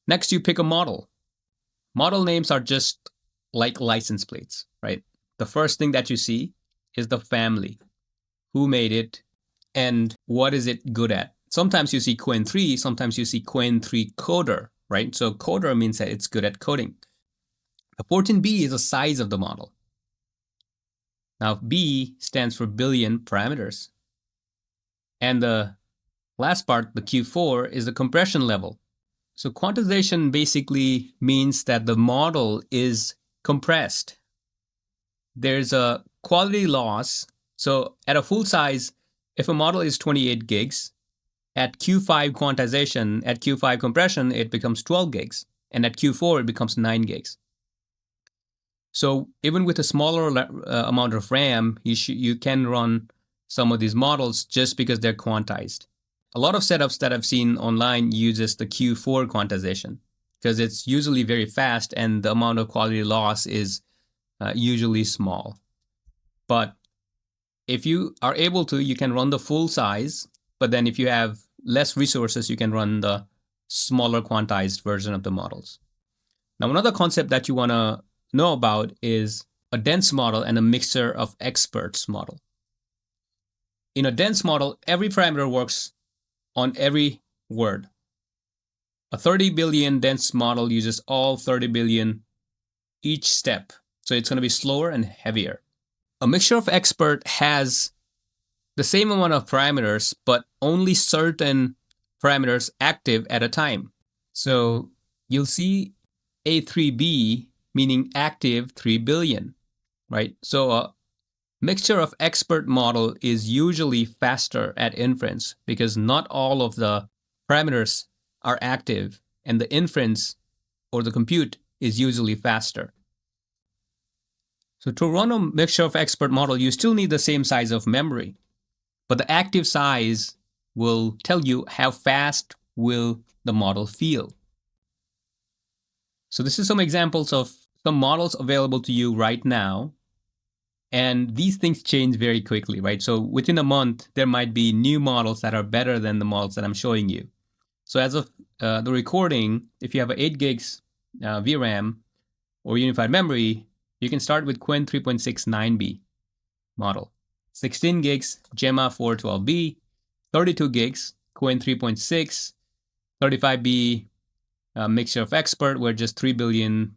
Next, you pick a model. Model names are just like license plates, right? The first thing that you see is the family, who made it, and what is it good at. Sometimes you see Qwen 3, sometimes you see Qwen 3 coder, right? So coder means that it's good at coding. The 14B is the size of the model. Now B stands for billion parameters. And the last part, the Q4, is the compression level. So quantization basically means that the model is compressed. There's a quality loss. So at a full size, if a model is 28 gigs, at Q5 quantization, at Q5 compression, it becomes 12 gigs. And at Q4, it becomes 9 gigs. So even with a smaller amount of RAM, you can run some of these models just because they're quantized. A lot of setups that I've seen online uses the Q4 quantization because it's usually very fast and the amount of quality loss is usually small. But if you are able to, you can run the full size, but then if you have less resources, you can run the smaller quantized version of the models. Now, another concept that you want to know about is a dense model and a mixture of experts model. In a dense model, every parameter works on every word. A 30 billion dense model uses all 30 billion each step. So it's going to be slower and heavier. A mixture of expert has the same amount of parameters, but only certain parameters active at a time. So you'll see A3B meaning active 3 billion, right? So a mixture of expert model is usually faster at inference because not all of the parameters are active and the inference or the compute is usually faster. So to run a mixture of expert model, you still need the same size of memory, but the active size will tell you how fast will the model feel. So this is some examples of some models available to you right now. And these things change very quickly, right? So within a month, there might be new models that are better than the models that I'm showing you. So as of the recording, if you have an 8 gigs VRAM or unified memory, you can start with Qwen 3.69B model. 16 gigs Gemma 412B, 32 gigs Qwen 3.6, 35B mixture of expert where just 3 billion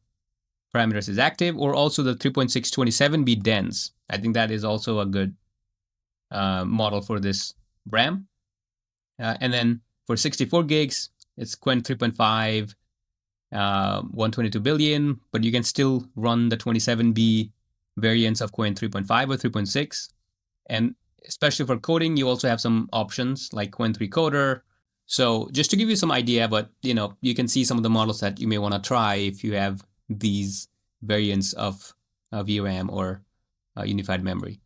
parameters is active, or also the 3.627B dense. I think that is also a good model for this RAM. And then for 64 gigs, it's Qwen 3.5, 122 billion, but you can still run the 27B variants of Qwen 3.5 or 3.6. And especially for coding, you also have some options like Qwen 3 Coder. So just to give you some idea, but you can see some of the models that you may want to try if you have these variants of VRAM or unified memory.